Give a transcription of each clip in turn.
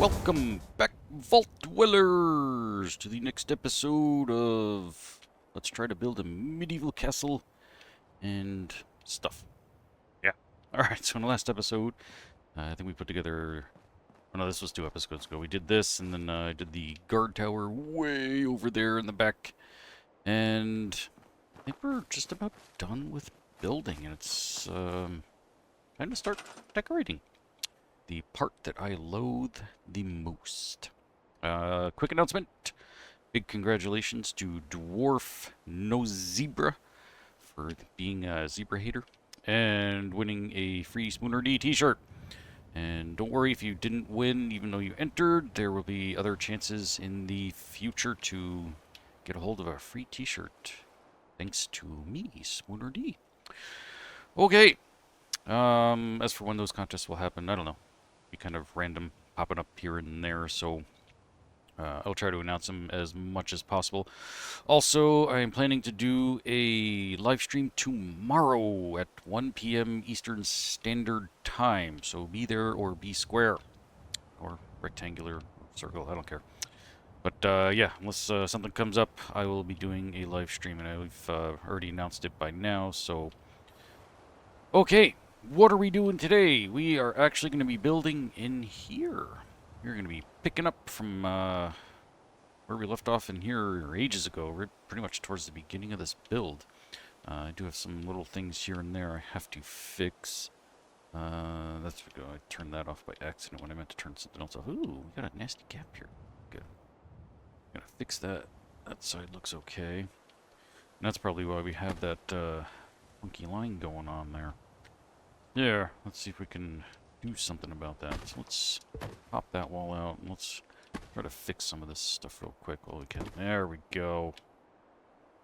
Welcome back, Vault Dwellers, to the next episode of Let's Try to Build a Medieval Castle and stuff. Yeah. Alright, so in the last episode, I think we put together... Oh no, this was 2 episodes ago. We did this, and then I did the guard tower way over there in the back. And I think we're just about done with building, and it's time to start decorating. The part that I loathe the most. Quick announcement. Big congratulations to Dwarf No Zebra for being a zebra hater and winning a free Spoonerdee t-shirt. And don't worry if you didn't win, even though you entered, there will be other chances in the future to get a hold of a free t-shirt. Thanks to me, Spoonerdee. Okay. As for when those contests will happen, I don't know. Be kind of random, popping up here and there, so I'll try to announce them as much as possible. Also, I am planning to do a live stream tomorrow at 1 p.m. Eastern Standard Time, so be there or be square, or rectangular, or circle, I don't care. But yeah, unless something comes up, I will be doing a live stream, and I've already announced it by now, so... Okay. What are we doing today? We are actually going to be building in here. We're going to be picking up from where we left off in here ages ago. We're pretty much towards the beginning of this build. I do have some little things here and there I have to fix. That's I turned that off by accident when I meant to turn something else off. Ooh, we got a nasty gap here. Good. Gotta fix that. That side looks okay. And that's probably why we have that funky line going on there. Yeah, let's see if we can do something about that. So let's pop that wall out and let's try to fix some of this stuff real quick while we can. There we go.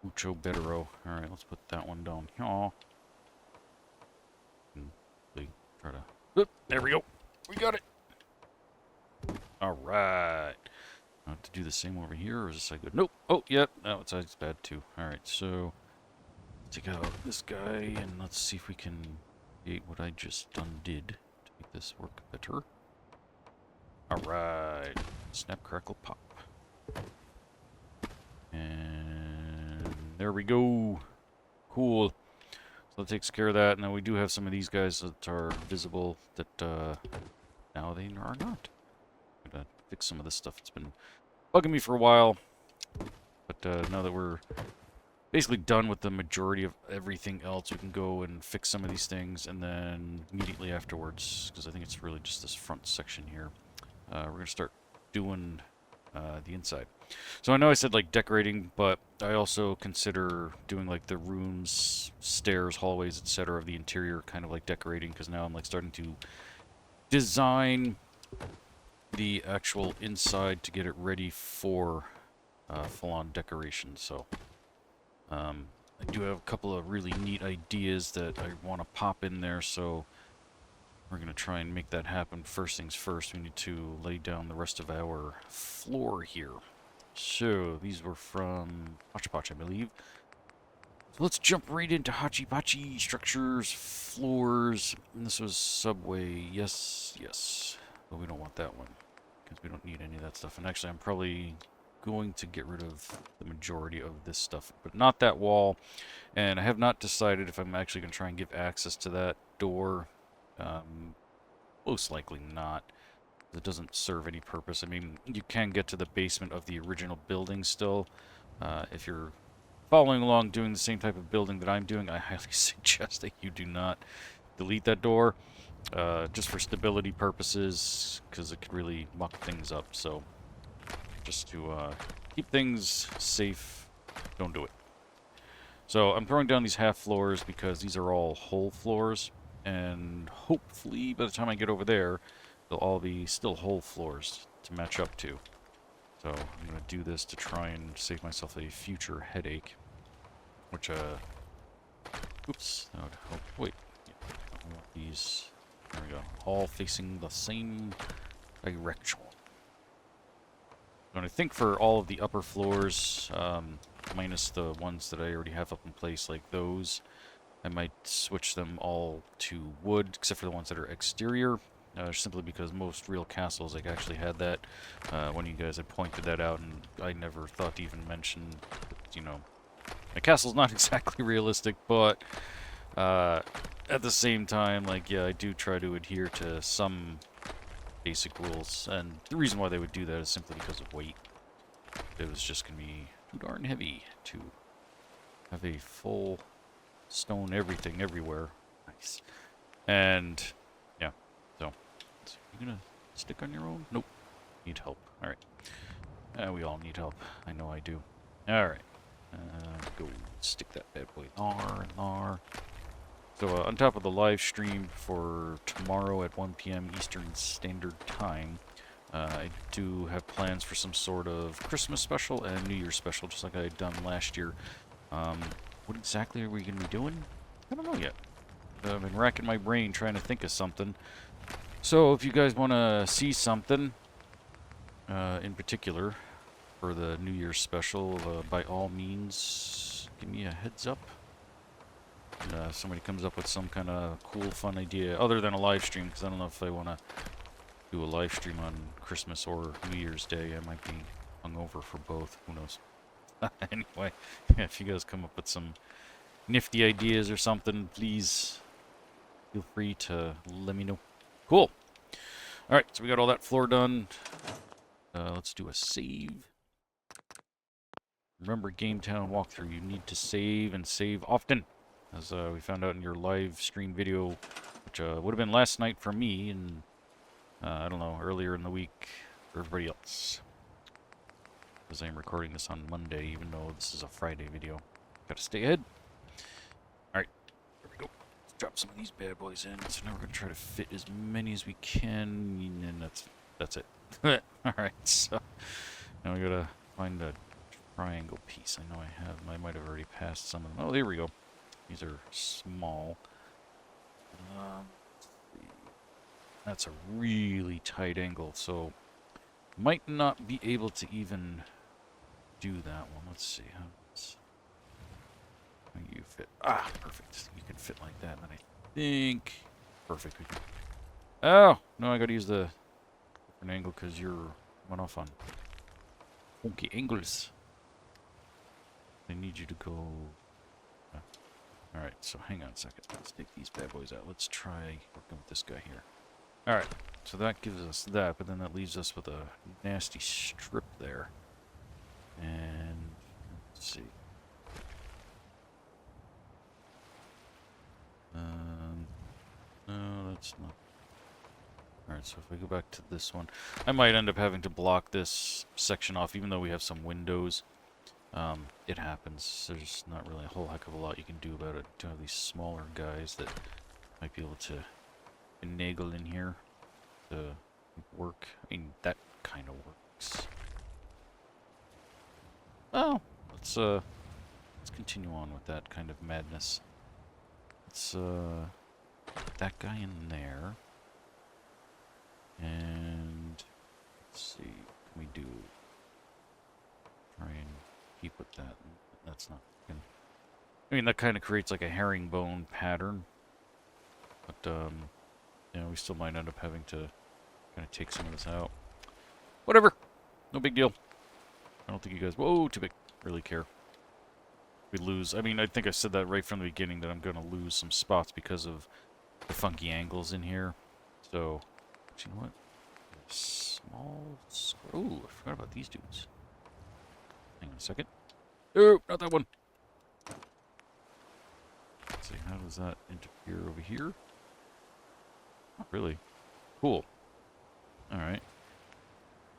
Mucho bettero. Alright, let's put that one down here. And try to... Oop, there we go. We got it. Alright. I have to do the same over here, or is this side good? Nope. Oh, yep. Yeah, that side's bad too. Alright, so... take out this guy and let's see if we can... what I just did to make this work better. Alright. Snap, crackle, pop. And there we go. Cool. So that takes care of that. Now we do have some of these guys that are visible that now they are not. I'm gonna fix some of this stuff. It's been bugging me for a while. But now that we're basically done with the majority of everything else, we can go and fix some of these things, and then immediately afterwards, because I think it's really just this front section here, we're going to start doing the inside. So I know I said like decorating, but I also consider doing like the rooms, stairs, hallways, etc. of the interior kind of like decorating, because now I'm like starting to design the actual inside to get it ready for full-on decoration. So I do have a couple of really neat ideas that I want to pop in there, so we're going to try and make that happen. First things first, we need to lay down the rest of our floor here. So, these were from Hachipachi, I believe. So let's jump right into Hachipachi structures, floors, and this was subway. Yes, yes. But we don't want that one, because we don't need any of that stuff. And actually, I'm probably going to get rid of the majority of this stuff, but not that wall. And I have not decided if I'm actually going to try and give access to that door. Most likely not. It doesn't serve any purpose. I mean, you can get to the basement of the original building still. If you're following along doing the same type of building that I'm doing, I highly suggest that you do not delete that door, just for stability purposes, because it could really muck things up. So just to keep things safe, don't do it. So I'm throwing down these half floors because these are all whole floors, and hopefully by the time I get over there, they'll all be still whole floors to match up to. So I'm going to do this to try and save myself a future headache, which, oops, that would help. Wait, yeah, I want these, there we go, all facing the same direction. And I think for all of the upper floors, minus the ones that I already have up in place, like those, I might switch them all to wood, except for the ones that are exterior. simply because most real castles like actually had that. When you guys had pointed that out, and I never thought to even mention, you know, a castle's not exactly realistic, but at the same time, like, yeah, I do try to adhere to some basic rules, and the reason why they would do that is simply because of weight. It was just going to be too darn heavy to have a full stone everything everywhere. Nice. And, yeah, so you gonna stick on your own? Nope. Need help. Alright. We all need help. I know I do. Alright. Go stick that bad boy there. So, on top of the live stream for tomorrow at 1 p.m. Eastern Standard Time, I do have plans for some sort of Christmas special and New Year's special, just like I had done last year. What exactly are we going to be doing? I don't know yet. I've been racking my brain trying to think of something. So if you guys want to see something in particular for the New Year's special, by all means, give me a heads up. And, somebody comes up with some kind of cool, fun idea, other than a live stream, because I don't know if I want to do a live stream on Christmas or New Year's Day. I might be hungover for both. Who knows? Anyway, if you guys come up with some nifty ideas or something, please feel free to let me know. Cool. Alright, so we got all that floor done. Let's do a save. Remember, Game Town walkthrough, you need to save and save often. As we found out in your live stream video, which would have been last night for me, and I don't know, earlier in the week for everybody else. Because I am recording this on Monday, even though this is a Friday video. Gotta stay ahead. Alright, there we go. Let's drop some of these bad boys in. So now we're gonna try to fit as many as we can, and that's it. Alright, so now we gotta find a triangle piece. I know I might have already passed some of them. Oh, there we go. These are small. That's a really tight angle, so might not be able to even do that one. Let's see how you fit. Ah, perfect. You can fit like that, and I think perfect. Oh no, I got to use the different angle because you're went off on funky angles. I need you to go. Alright, so hang on a second. Let's take these bad boys out. Let's try working with this guy here. Alright, so that gives us that, but then that leaves us with a nasty strip there. And let's see. No, that's not. Alright, so if I go back to this one, I might end up having to block this section off, even though we have some windows. It happens. There's not really a whole heck of a lot you can do about it. To have these smaller guys that might be able to finagle in here to work. I mean, that kind of works. Oh, let's continue on with that kind of madness. Let's put that guy in there. And let's see, can we do try and keep with that? That's not good. I mean, that kind of creates like a herringbone pattern. But you know, we still might end up having to kind of take some of this out. Whatever. No big deal. I don't think you guys, whoa, too big, really care. We lose. I mean, I think I said that right from the beginning that I'm going to lose some spots because of the funky angles in here. So, you know what? Small. Oh, I forgot about these dudes. Hang on a second. Oh, not that one. Let's see, how does that interfere over here? Not really. Cool. Alright.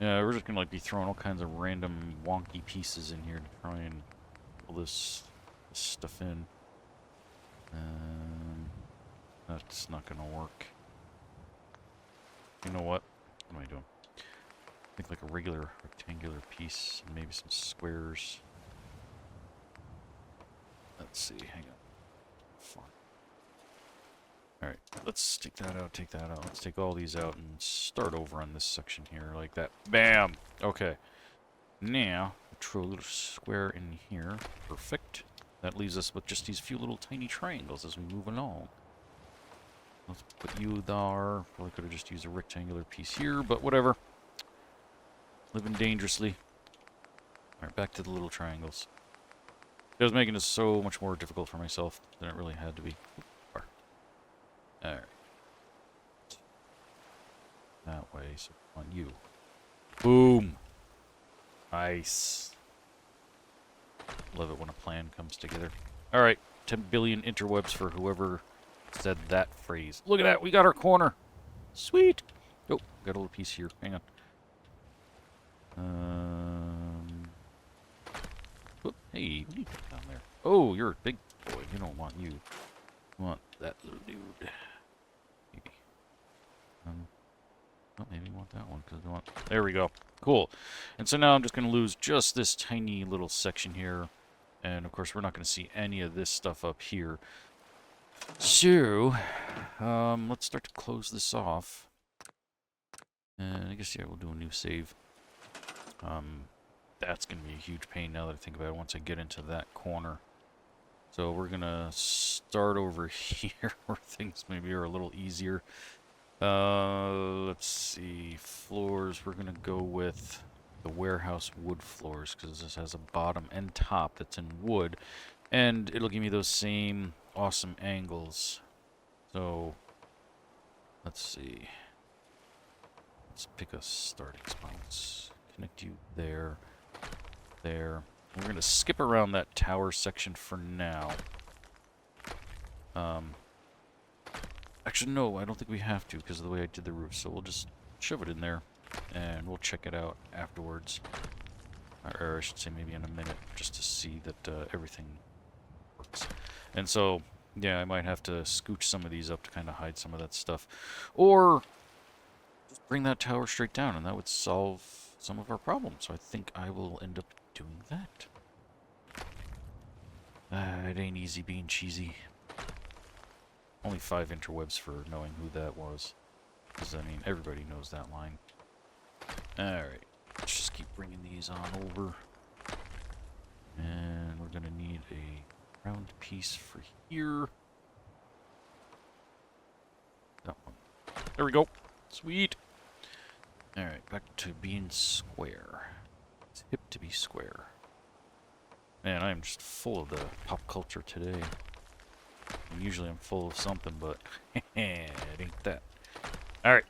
Yeah, we're just gonna like be throwing all kinds of random wonky pieces in here to try and pull this stuff in. That's not gonna work. You know what? What am I doing? I think like a regular rectangular piece, and maybe some squares. Let's see, hang on. Fine. Alright, let's take that out, take that out. Let's take all these out and start over on this section here, like that. Bam! Okay. Now, throw a little square in here. Perfect. That leaves us with just these few little tiny triangles as we move along. Let's put you there. Probably could have just used a rectangular piece here, but whatever. Living dangerously. Alright, back to the little triangles. It was making it so much more difficult for myself than it really had to be. Alright. That way, so on you. Boom! Nice. Love it when a plan comes together. Alright, 10 billion interwebs for whoever said that phrase. Look at that, we got our corner! Sweet! Oh, got a little piece here. Hang on. Whoop, hey, what are you doing down there? Oh, you're a big boy. You don't want you. You want that little dude. Maybe. Oh, maybe you want that one because you want. There we go. Cool. And so now I'm just going to lose just this tiny little section here. And of course, we're not going to see any of this stuff up here. So, let's start to close this off. And I guess, yeah, we'll do a new save. That's going to be a huge pain now that I think about it once I get into that corner. So we're going to start over here where things maybe are a little easier. Let's see. Floors, we're going to go with the warehouse wood floors because this has a bottom and top that's in wood. And it'll give me those same awesome angles. So, let's see. Let's pick a starting spot. Let's connect you there. There. We're going to skip around that tower section for now. Actually, no, I don't think we have to because of the way I did the roof. So we'll just shove it in there, and we'll check it out afterwards. Or I should say maybe in a minute, just to see that everything works. And so, yeah, I might have to scooch some of these up to kind of hide some of that stuff. Or just bring that tower straight down, and that would solve some of our problems. So I think I will end up doing that. It ain't easy being cheesy. Only 5 interwebs for knowing who that was. Because, I mean, everybody knows that line. Alright. Let's just keep bringing these on over. And we're going to need a round piece for here. That one. There we go. Sweet. Alright, back to being square. It's hip to be square. Man, I am just full of the pop culture today. And usually I'm full of something, but it ain't that. Alright.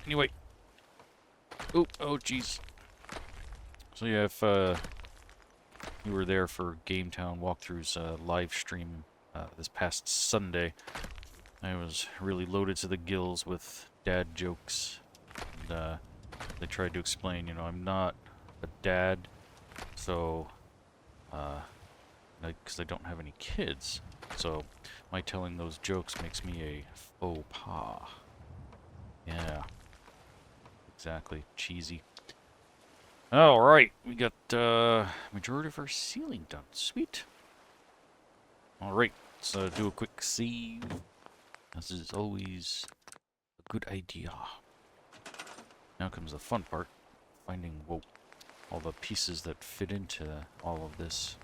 Anyway. Oop, oh jeez. So yeah, if you were there for Game Town Walkthrough's live stream this past Sunday, I was really loaded to the gills with dad jokes. And they tried to explain, you know, I'm not a dad, so because I don't have any kids. So, my telling those jokes makes me a faux pas. Yeah. Exactly. Cheesy. Alright, we got majority of our ceiling done. Sweet. Alright, so do a quick save. This is always a good idea. Now comes the fun part. Finding, whoa, all the pieces that fit into all of this.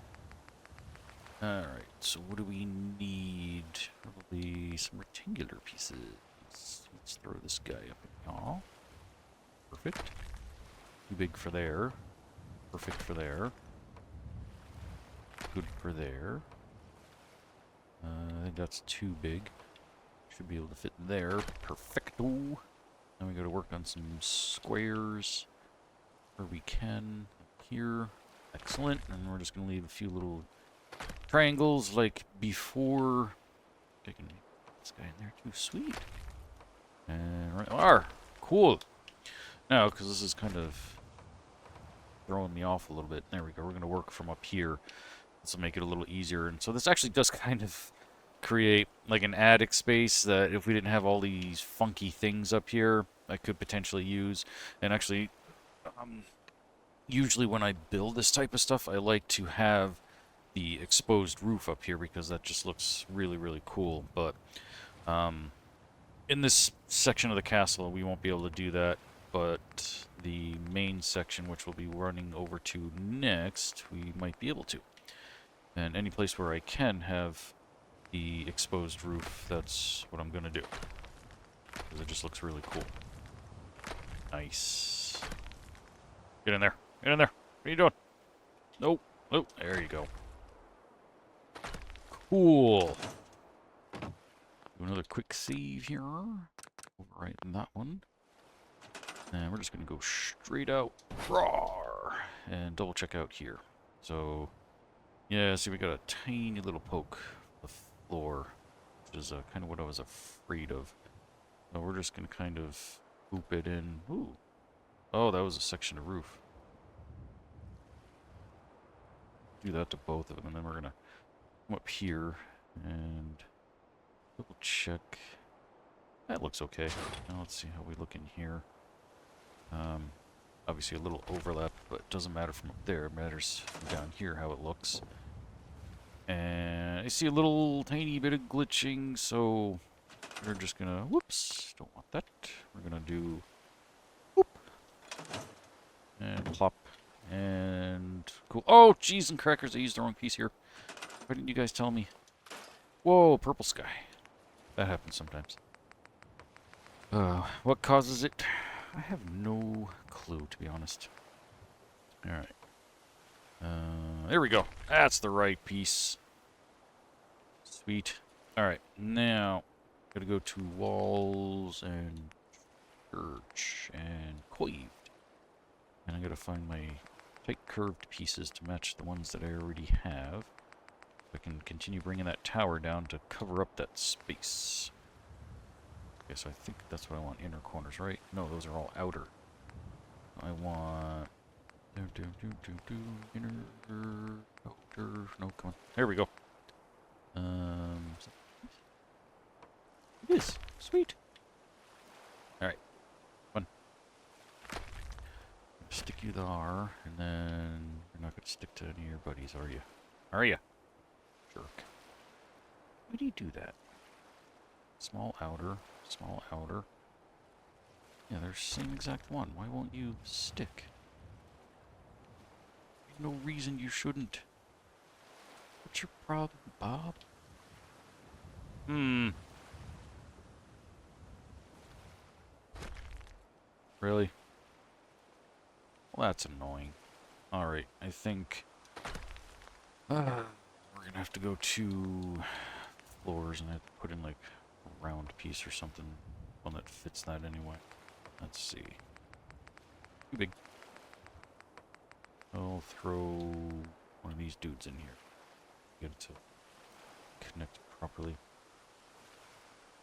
Alright, so what do we need? Probably some rectangular pieces. Let's throw this guy up in here. Perfect. Too big for there. Perfect for there. Good for there. I think that's too big. Should be able to fit there. Perfecto. Now we gotta work on some squares where we can. Here. Excellent. And we're just gonna leave a few little triangles like before. I can make this guy in there too. Sweet. And right are. Cool. Now, because this is kind of throwing me off a little bit. There we go. We're going to work from up here. This will make it a little easier. And so this actually does kind of create like an attic space that if we didn't have all these funky things up here, I could potentially use. And actually, usually when I build this type of stuff, I like to have the exposed roof up here because that just looks really, really cool. But in this section of the castle, we won't be able to do that. But the main section, which we'll be running over to next, we might be able to. And any place where I can have the exposed roof, that's what I'm gonna do. Because it just looks really cool. Nice. Get in there. Get in there. What are you doing? Nope. Oh, there you go. Cool. Do another quick save here. Overwrite that one. And we're just going to go straight out. Roar! And double check out here. So, yeah, see, we got a tiny little poke of the floor, which is kind of what I was afraid of. So we're just going to kind of boop it in. Ooh. Oh, that was a section of roof. Do that to both of them, and then we're going to come up here and double check. That looks okay. Now let's see how we look in here. Obviously a little overlap, but it doesn't matter from up there. It matters from down here how it looks. And I see a little tiny bit of glitching, so we're just gonna, whoops, don't want that. We're gonna do, whoop, and plop, and cool. Oh, cheese and crackers, I used the wrong piece here. Why didn't you guys tell me? Whoa, purple sky. That happens sometimes. What causes it? I have no clue, to be honest. Alright. There we go. That's the right piece. Sweet. Alright, now, gotta go to walls and church and coived. And I gotta find my tight curved pieces to match the ones that I already have. I can continue bringing that tower down to cover up that space. Okay, so I think that's what I want. Inner corners, right? No, those are all outer. I want... Inner... outer... No, come on. There we go. It is. Sweet. Alright. Fun. Stick you there, and then... You're not going to stick to any of your buddies, are you? Are you? Jerk. Why do you do that? Small outer. Small outer. Yeah, they're the same exact one. Why won't you stick? There's no reason you shouldn't. What's your problem, Bob? Really? Well, that's annoying. Alright, I think... we're gonna have to go 2 floors and I have to put in, like, a round piece or something. One that fits that anyway. Let's see. Too big. I'll throw one of these dudes in here. Get it to connect properly.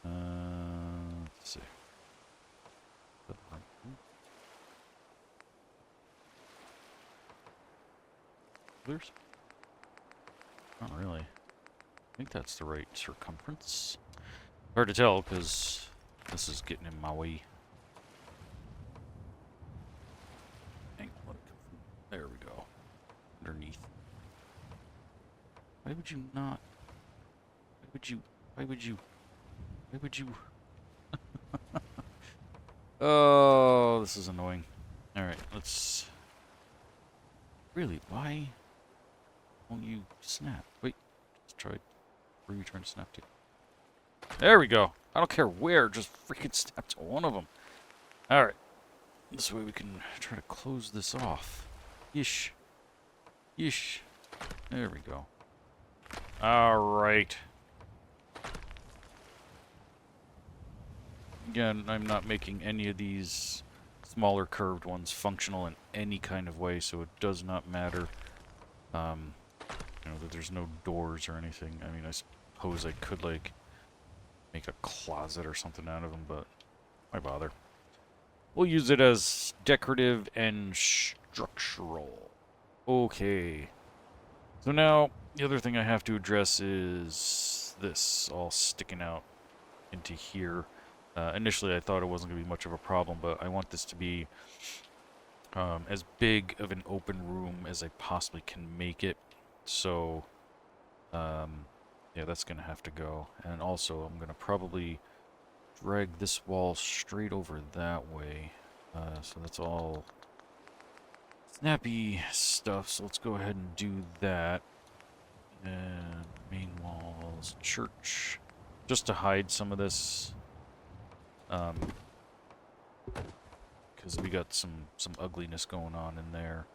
Let's see. Others? Not really. I think that's the right circumference. Hard to tell because this is getting in my way. Hang on, let it come from there we go. Underneath. Why would you not? Why would you? Why would you? Why would you? Oh, this is annoying. Alright, let's... Really, why won't you snap? Wait, let's try... Where are you trying to snap to? There we go. I don't care where, just freaking snap to one of them. Alright. This way we can try to close this off. Yeesh. Yeesh. There we go. Alright. Again, I'm not making any of these smaller curved ones functional in any kind of way, so it does not matter, you know, that there's no doors or anything. I mean, I suppose I could, like, make a closet or something out of them, but why bother? We'll use it as decorative and structural. Okay. So now, the other thing I have to address is this all sticking out into here. Initially, I thought it wasn't going to be much of a problem, but I want this to be as big of an open room as I possibly can make it. So, yeah, that's going to have to go. And also, I'm going to probably drag this wall straight over that way. So that's all snappy stuff. So let's go ahead and do that. And main walls, church. Just to hide some of this. Because we got some ugliness going on in there.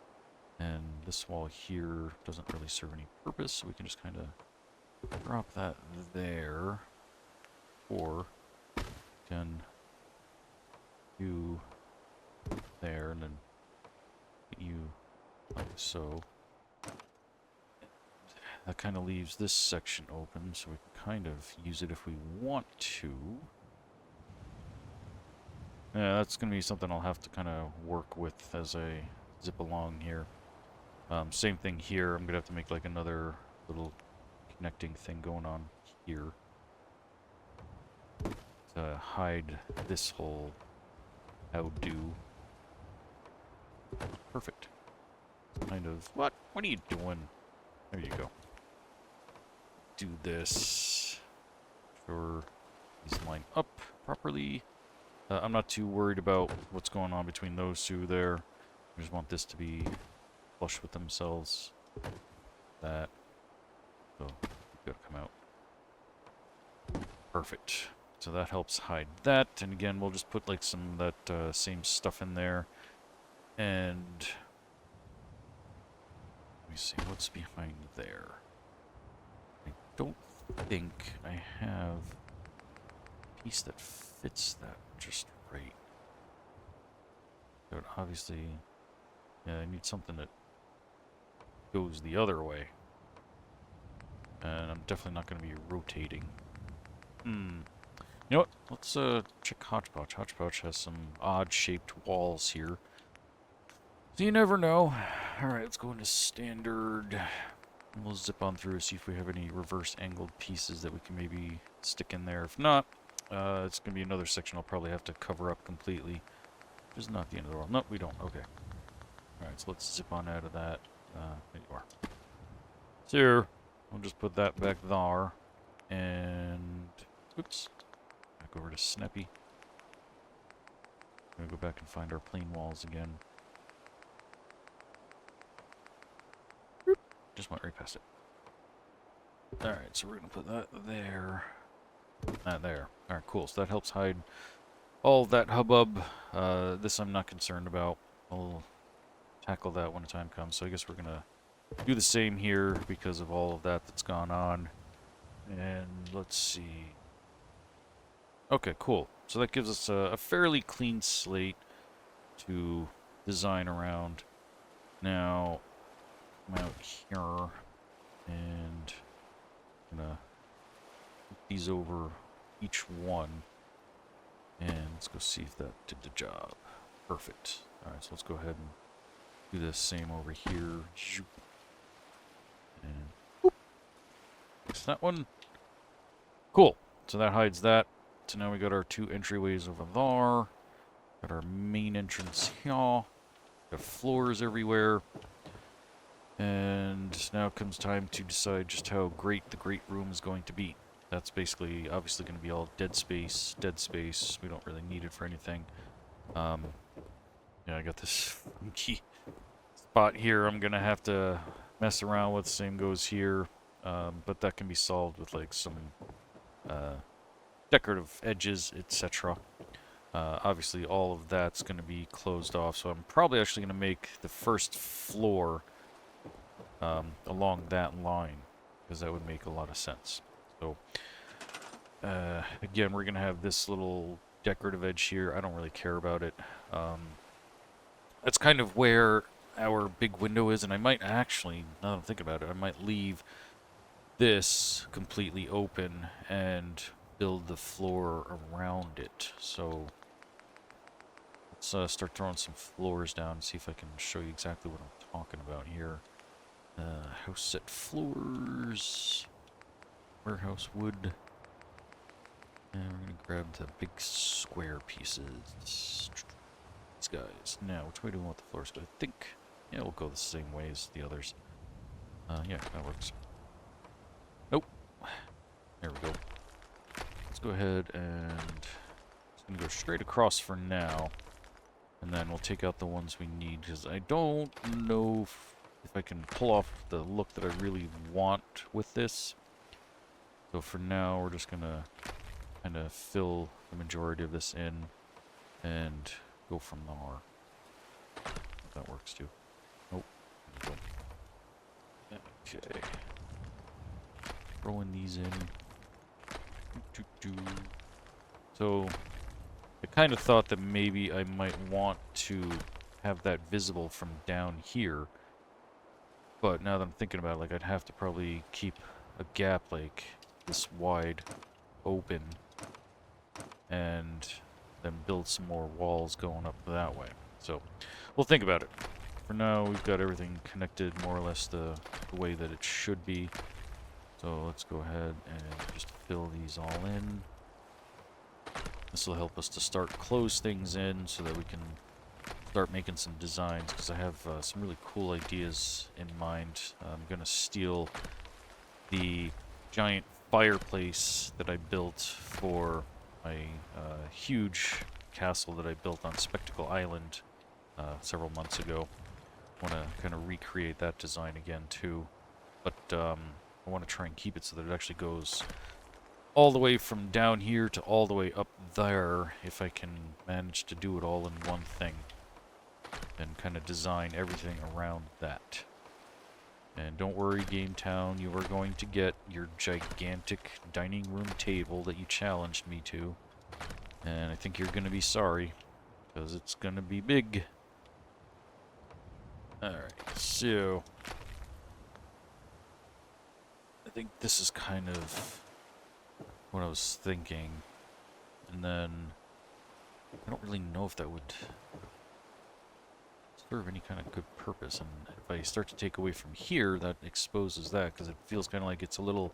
And this wall here doesn't really serve any purpose, so we can just kind of drop that there. Or can do there and then you like so. That kind of leaves this section open, so we can kind of use it if we want to. Yeah, that's going to be something I'll have to kind of work with as I zip along here. Same thing here. I'm going to have to make like another little connecting thing going on here to hide this whole how-do. Perfect. Kind of... What? What are you doing? There you go. Do this. Sure. These line up properly. I'm not too worried about what's going on between those two there. I just want this to be flush with themselves. That. So, gotta come out. Perfect. So that helps hide that. And again, we'll just put like some of that same stuff in there. And let me see what's behind there. I don't think I have a piece that fits that just right. But obviously, yeah, I need something that goes the other way. And I'm definitely not going to be rotating. You know what? Let's check Hodgepodge. Hodgepodge has some odd-shaped walls here. So you never know. Alright, let's go into standard. We'll zip on through, see if we have any reverse-angled pieces that we can maybe stick in there. If not, it's going to be another section I'll probably have to cover up completely. Which is not the end of the world. Nope, we don't. Okay. Alright, so let's zip on out of that. There you are. So here, we'll just put that back there. And... oops. Back over to Snappy. I'm going to go back and find our plain walls again. Boop. Just went right past it. Alright, so we're going to put that there. That there. Alright, cool. So that helps hide all that hubbub. This I'm not concerned about. I'll tackle that when the time comes. So I guess we're going to do the same here because of all of that that's gone on. And let's see. Okay, cool. So that gives us a fairly clean slate to design around. Now, I'm out here, and I'm gonna put these over each one, and let's go see if that did the job. Perfect. All right, so let's go ahead and do the same over here. And whoop. Fix that one. Cool. So that hides that. So now we got our two entryways over there. Got our main entrance here. Got floors everywhere. And now comes time to decide just how great the great room is going to be. That's basically, obviously going to be all dead space. Dead space. We don't really need it for anything. Yeah, I got this funky spot here I'm going to have to mess around with. Same goes here. But that can be solved with like some decorative edges, etc. Obviously, all of that's going to be closed off, so I'm probably actually going to make the first floor along that line, because that would make a lot of sense. So, again, we're going to have this little decorative edge here. I don't really care about it. That's kind of where our big window is, and I might actually, now that I'm thinking about it, I might leave this completely open and build the floor around it. So let's start throwing some floors down and see if I can show you exactly what I'm talking about here. House set floors, warehouse wood, and we're going to grab the big square pieces. These guys. Now, which way do we want the floors to go? I think, yeah, we'll go the same way as the others. Yeah, that works. Nope. There we go. Let's go ahead and it's going to go straight across for now. And then we'll take out the ones we need, because I don't know if I can pull off the look that I really want with this. So for now, we're just gonna kind of fill the majority of this in and go from there. That works too. Nope. Okay. Throwing these in. So, I kind of thought that maybe I might want to have that visible from down here. But now that I'm thinking about it, like, I'd have to probably keep a gap, like, this wide open. And then build some more walls going up that way. So, we'll think about it. For now, we've got everything connected more or less the way that it should be. So let's go ahead and just fill these all in. This will help us to start close things in so that we can start making some designs, because I have some really cool ideas in mind. I'm going to steal the giant fireplace that I built for my huge castle that I built on Spectacle Island several months ago. I want to kind of recreate that design again too, but I want to try and keep it so that it actually goes all the way from down here to all the way up there, if I can manage to do it all in one thing. And kind of design everything around that. And don't worry, Game Town, you are going to get your gigantic dining room table that you challenged me to. And I think you're going to be sorry, because it's going to be big. Alright, so I think this is kind of what I was thinking. And then I don't really know if that would serve any kind of good purpose. And if I start to take away from here, that exposes that, because it feels kind of like it's a little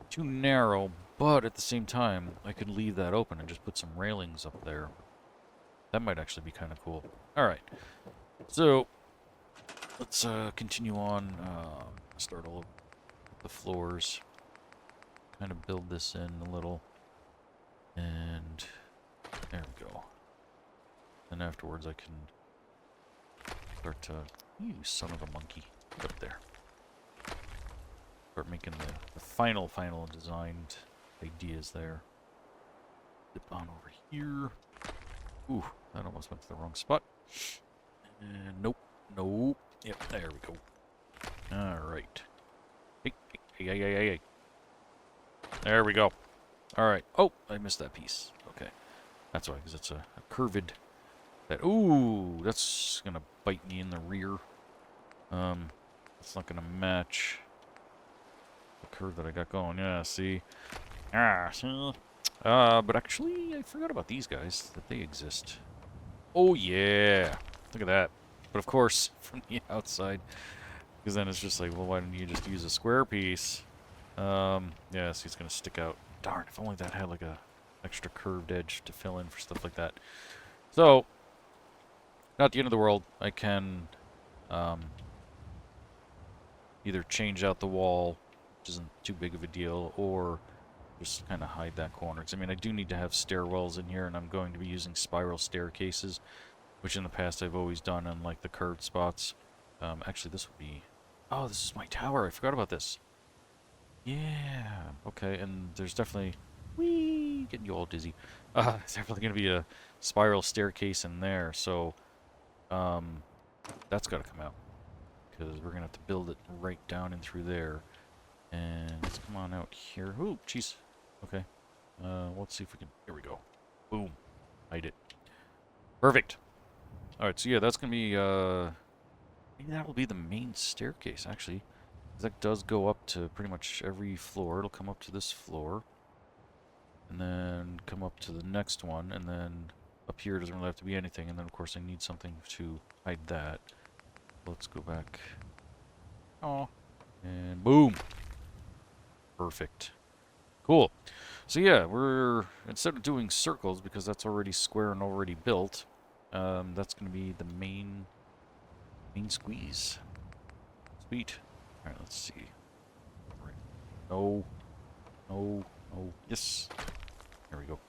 too narrow. But at the same time, I could leave that open and just put some railings up there. That might actually be kind of cool. Alright, so let's continue on. Start all over the floors. Kind of build this in a little. And there we go. And afterwards I can start to... You son of a monkey. Get up there. Start making the final designed ideas there. Dip on over here. Ooh, that almost went to the wrong spot. And nope. Nope. Yep, there we go. Alright. Hey. There we go. Alright. Oh, I missed that piece. Okay. That's why, because it's a curved... That, ooh, that's going to bite me in the rear. It's not going to match the curve that I got going. Yeah, see? See? But actually, I forgot about these guys, that they exist. Oh, yeah. Look at that. But of course, from the outside, because then it's just like, well, why don't you just use a square piece? Yeah, see, it's going to stick out. Darn, if only that had like a extra curved edge to fill in for stuff like that. So, not the end of the world. I can either change out the wall, which isn't too big of a deal, or just kind of hide that corner. Because, I mean, I do need to have stairwells in here, and I'm going to be using spiral staircases, which in the past I've always done on, like, the curved spots. Actually, this would be... Oh, this is my tower. I forgot about this. Yeah. Okay, and there's definitely... Whee! Getting you all dizzy. There's definitely going to be a spiral staircase in there, so... that's got to come out, because we're going to have to build it right down and through there. And let's come on out here. Ooh, jeez. Okay. Let's see if we can... Here we go. Boom. Hide it. Perfect. Alright, so yeah, that's going to be, maybe that will be the main staircase, actually. That does go up to pretty much every floor. It'll come up to this floor. And then come up to the next one, and then... Up here doesn't really have to be anything, and then of course I need something to hide that. Let's go back. Oh, and boom. Perfect. Cool. So yeah, we're, instead of doing circles, because that's already square and already built, that's going to be the main squeeze. Sweet. Alright, let's see. Right. No. No. No. Yes. There we go.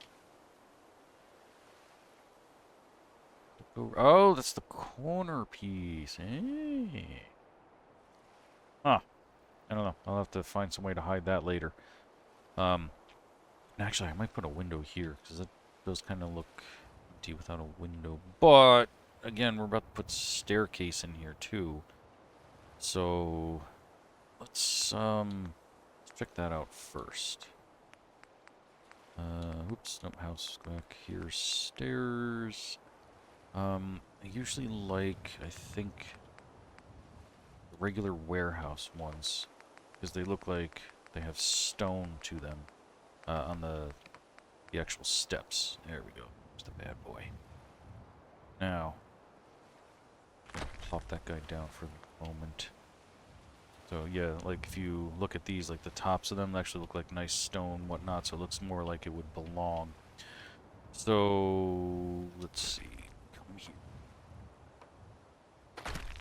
Oh, that's the corner piece. Hey. Huh. I don't know. I'll have to find some way to hide that later. And actually, I might put a window here, because it does kind of look empty without a window. But, again, we're about to put staircase in here, too. So, let's check that out first. Oops, nope, house back here, stairs. I usually like, I think, the regular warehouse ones, because they look like they have stone to them on the actual steps. There we go. There's the bad boy. Now, plop that guy down for the moment. So yeah, like if you look at these, like the tops of them actually look like nice stone, whatnot, so it looks more like it would belong. So, let's see. Come here.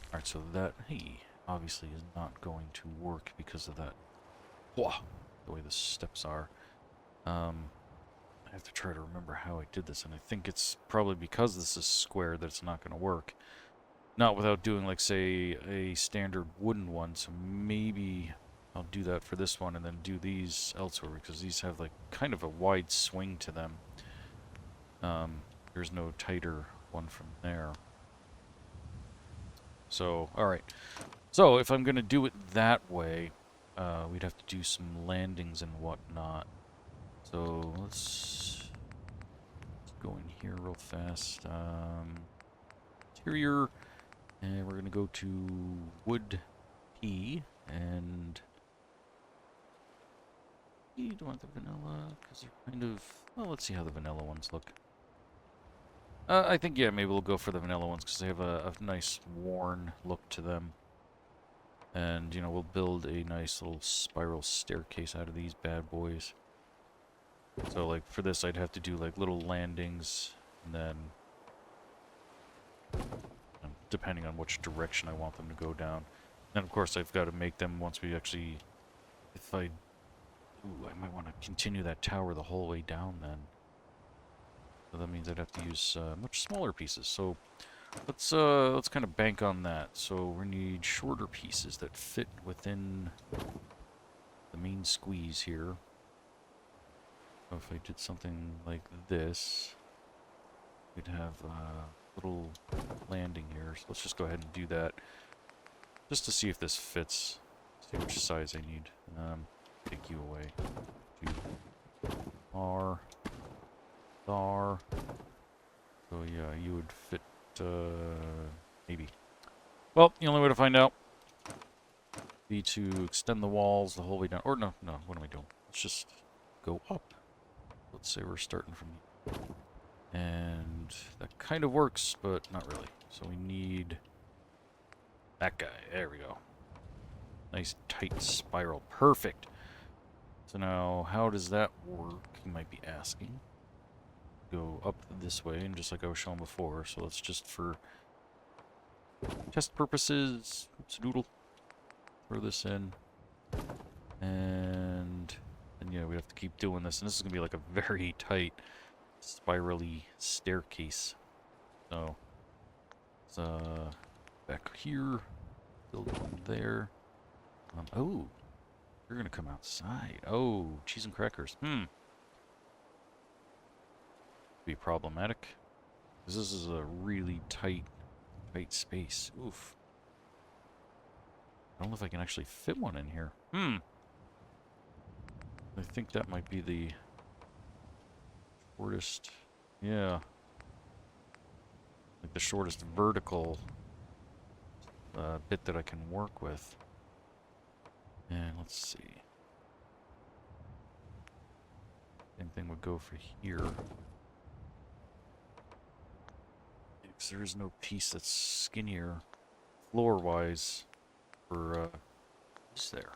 Alright, so that, hey, obviously is not going to work because of that. Whoa, the way the steps are. I have to try to remember how I did this, and I think it's probably because this is square that it's not going to work. Not without doing, like, say, a standard wooden one, so maybe I'll do that for this one and then do these elsewhere, because these have, like, kind of a wide swing to them. There's no tighter one from there. So, alright. So, if I'm going to do it that way, we'd have to do some landings and whatnot. So, let's go in here real fast. Interior, and we're going to go to wood P, and you don't want the vanilla, because they're kind of, well, let's see how the vanilla ones look. I think, yeah, maybe we'll go for the vanilla ones, because they have a nice worn look to them. And, you know, we'll build a nice little spiral staircase out of these bad boys. So, like, for this, I'd have to do, like, little landings, and then, depending on which direction I want them to go down. And, of course, I've got to make them once we actually, if I, ooh, I might want to continue that tower the whole way down, then. So that means I'd have to use much smaller pieces. So, let's kind of bank on that. So we need shorter pieces that fit within the main squeeze here. So if I did something like this, we'd have a little landing here. So let's just go ahead and do that, just to see if this fits. See which size I need. Take you away. R. R. So yeah, you would fit. Maybe. Well, the only way to find out be to extend the walls the whole way down. Or no, what am I doing? Let's just go up. Let's say we're starting from here. And that kind of works, but not really. So we need that guy. There we go. Nice tight spiral. Perfect. So now, how does that work? You might be asking. Go up this way, and just like I was showing before. So let's just, for test purposes, oops, doodle, throw this in, and yeah, we have to keep doing this, and this is gonna be like a very tight, spirally staircase. So it's back here, build one there. Oh, you're gonna come outside. Oh, cheese and crackers. Be problematic, because this is a really tight space. Oof. I don't know if I can actually fit one in here. I think that might be the shortest. Yeah. Like the shortest vertical bit that I can work with. And let's see. Same thing would go for here. Because there is no piece that's skinnier, floor-wise, for is there?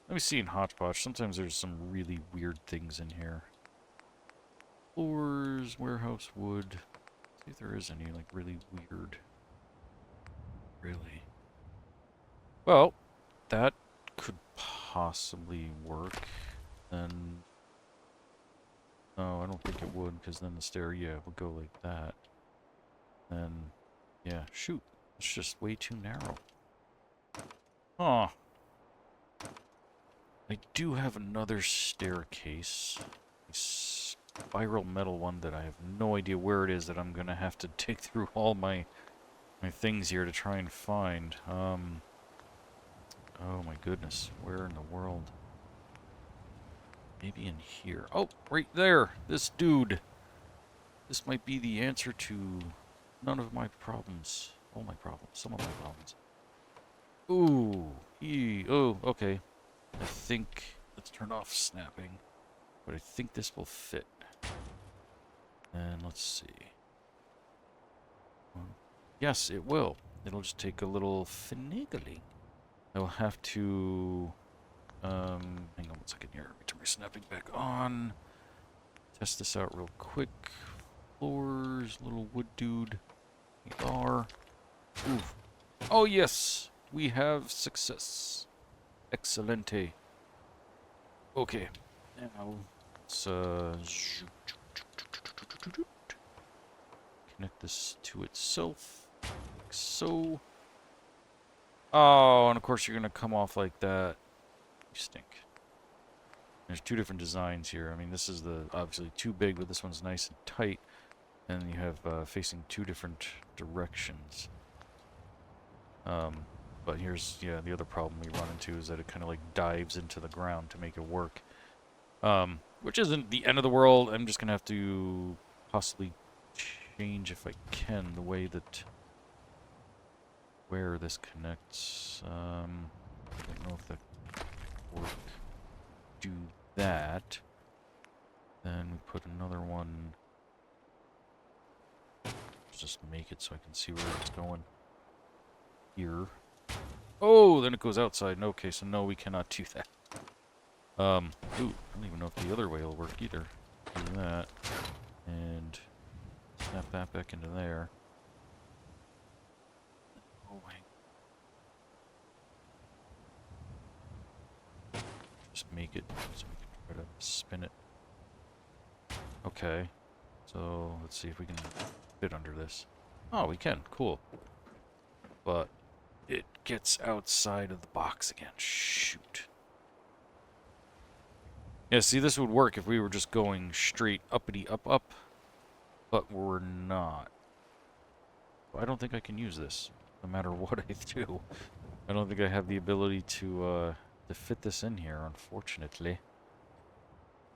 Let me see in Hodgepodge. Sometimes there's some really weird things in here. Floors, warehouse wood. See if there is any, like, really weird. Really. Well, that could possibly work. Then, no, I don't think it would, because then the stair, yeah, would go like that. Then, yeah, shoot. It's just way too narrow. Huh. I do have another staircase. A spiral metal one that I have no idea where it is that I'm gonna have to dig through all my things here to try and find. Oh my goodness. Where in the world? Maybe in here. Oh, right there! This dude! This might be the answer to none of my problems. All my problems. Some of my problems. Ooh. Oh, okay. I think... Let's turn off snapping. But I think this will fit. And let's see. Yes, it will. It'll just take a little finagling. I will have to... hang on one second here. Let me turn my snapping back on. Test this out real quick. Floors, little wood dude. Are. Oof. Oh yes! We have success. Excelente. Okay. Now, let's, connect this to itself. Like so. Oh, and of course you're gonna come off like that. You stink. There's two different designs here. I mean, this is the obviously too big, but this one's nice and tight. And you have facing two different directions. But here's, yeah, the other problem we run into is that it kind of like dives into the ground to make it work. Which isn't the end of the world. I'm just gonna have to possibly change, if I can, the way that where this connects. I don't know if that work. Do that. Then we put another one. Just make it so I can see where it's going. Here. Oh, then it goes outside. Okay, so no, we cannot do that. Ooh, I don't even know if the other way will work either. Do that. And snap that back into there. Oh, just make it so we can try to spin it. Okay. So let's see if we can fit under this. Oh, we can. Cool. But it gets outside of the box again. Shoot. Yeah, see, this would work if we were just going straight uppity up up. But we're not. I don't think I can use this, no matter what I do. I don't think I have the ability to fit this in here, unfortunately.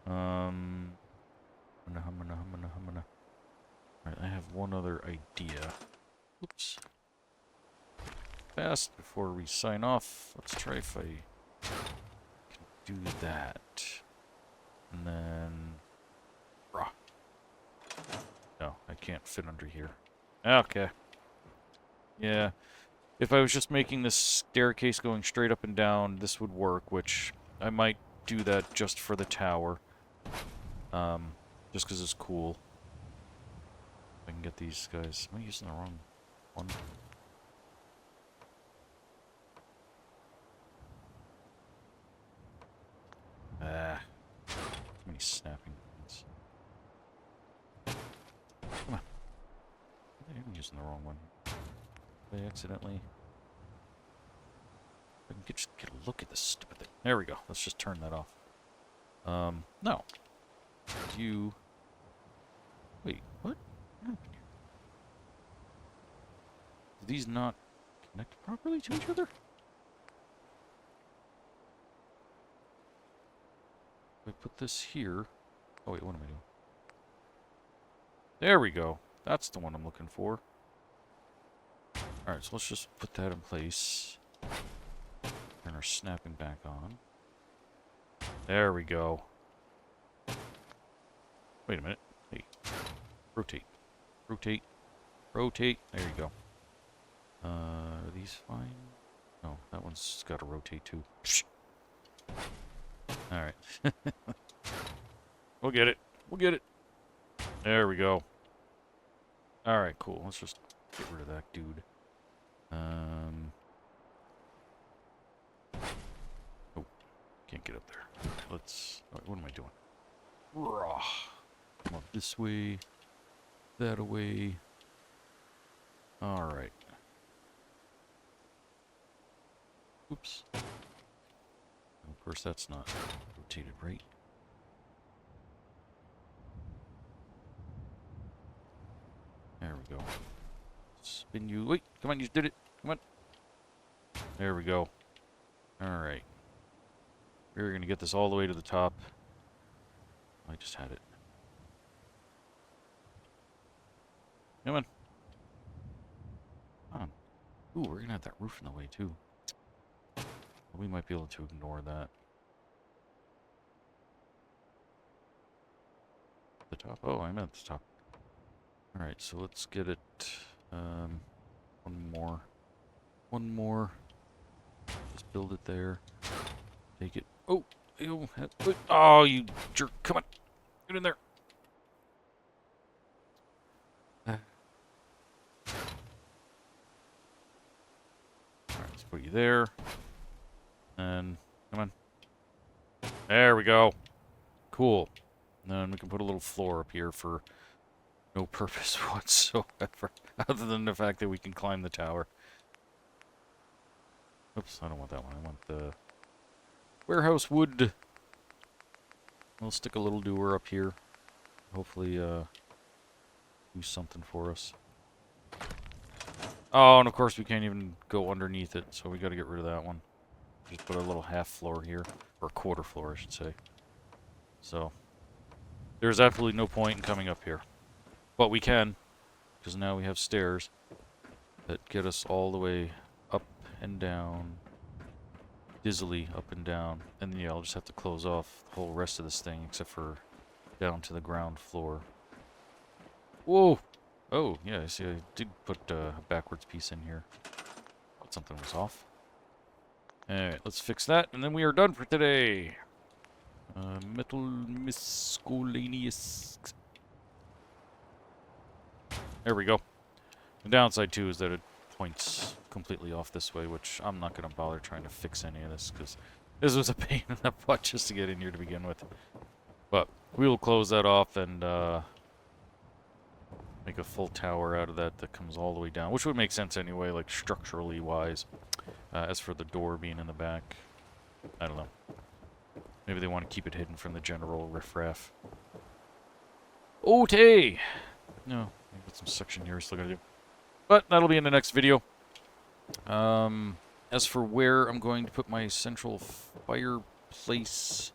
Alright, I have one other idea. Oops. Fast, before we sign off, let's try if I can do that. And then... Rah. No, I can't fit under here. Okay. Yeah. If I was just making this staircase going straight up and down, this would work, which I might do that just for the tower. Just because it's cool. I can get these guys. Am I using the wrong one? Ah. Too many snapping things. Come on. I'm using the wrong one. Did I accidentally... I can just get a look at this stupid thing. There we go. Let's just turn that off. No. You... Wait, what? What happened here? Do these not connect properly to each other? If I put this here... Oh wait, what am I doing? There we go. That's the one I'm looking for. Alright, so let's just put that in place. Turn our snapping back on. There we go. Wait a minute. Hey. Rotate. Rotate. Rotate. There you go. Are these fine? No, that one's got to rotate too. Alright. We'll get it. We'll get it. There we go. Alright, cool. Let's just get rid of that dude. Oh, can't get up there. Let's... What am I doing? Raw. Come up this way. That away. Alright. Oops. Of course, that's not rotated right. There we go. Spin you. Wait, come on, you did it. Come on. There we go. Alright. We're going to get this all the way to the top. I just had it. Come on. Come on. Ooh, we're going to have that roof in the way, too. We might be able to ignore that. The top? Oh, I meant the top. Alright, so let's get it. One more. One more. Just build it there. Take it. Oh! Ew, oh, you jerk. Come on. Get in there. Alright, let's put you there. And, come on. There we go. Cool. And then we can put a little floor up here for no purpose whatsoever. Other than the fact that we can climb the tower. Oops, I don't want that one. I want the warehouse wood. We'll stick a little doer up here. Hopefully, do something for us. Oh, and of course we can't even go underneath it, so we gotta get rid of that one. Just put a little half floor here. Or quarter floor, I should say. So, there's absolutely no point in coming up here. But we can, because now we have stairs that get us all the way up and down. Dizzily up and down. And then, yeah, I'll just have to close off the whole rest of this thing, except for down to the ground floor. Whoa! Oh, yeah, I see I did put a backwards piece in here. Thought something was off. Alright, let's fix that, and then we are done for today. Metal miscellaneous. There we go. The downside, too, is that it points completely off this way, which I'm not going to bother trying to fix any of this, because this was a pain in the butt just to get in here to begin with. But we will close that off and make a full tower out of that comes all the way down, which would make sense anyway, like structurally wise. As for the door being in the back, I don't know. Maybe they want to keep it hidden from the general riffraff. Okay! No, I've got some section here we're still gonna do. But that'll be in the next video. As for where I'm going to put my central fireplace,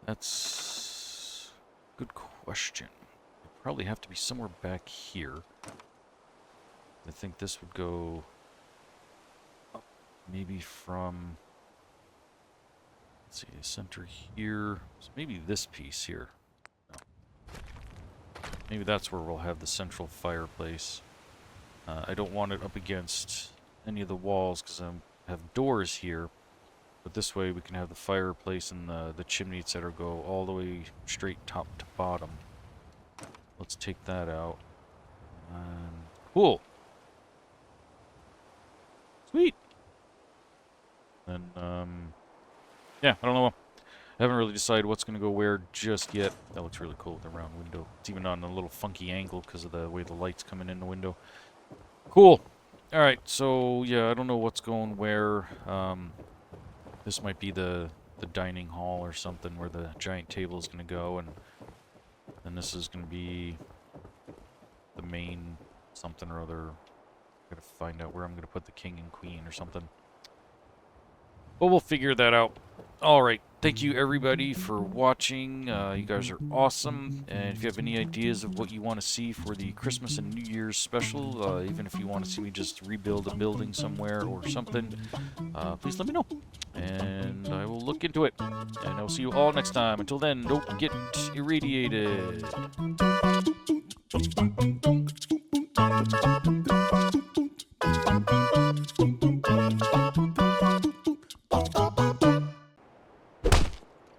that's a good question. It'd probably have to be somewhere back here. I think this would go up maybe from, let's see, center here. So maybe this piece here. No. Maybe that's where we'll have the central fireplace. I don't want it up against any of the walls because I have doors here. But this way we can have the fireplace and the chimney, etc. go all the way straight top to bottom. Let's take that out. Cool. Sweet. And, yeah, I don't know. I haven't really decided what's going to go where just yet. That looks really cool with the round window. It's even on a little funky angle because of the way the light's coming in the window. Cool. Alright, so, yeah, I don't know what's going where. This might be the dining hall or something where the giant table is going to go, and then this is going to be the main something or other. I've got to find out where I'm going to put the king and queen or something. But we'll figure that out. Alright, thank you everybody for watching. You guys are awesome. And if you have any ideas of what you want to see for the Christmas and New Year's special, even if you want to see me just rebuild a building somewhere or something, please let me know. And I will look into it. And I'll see you all next time. Until then, don't get irradiated.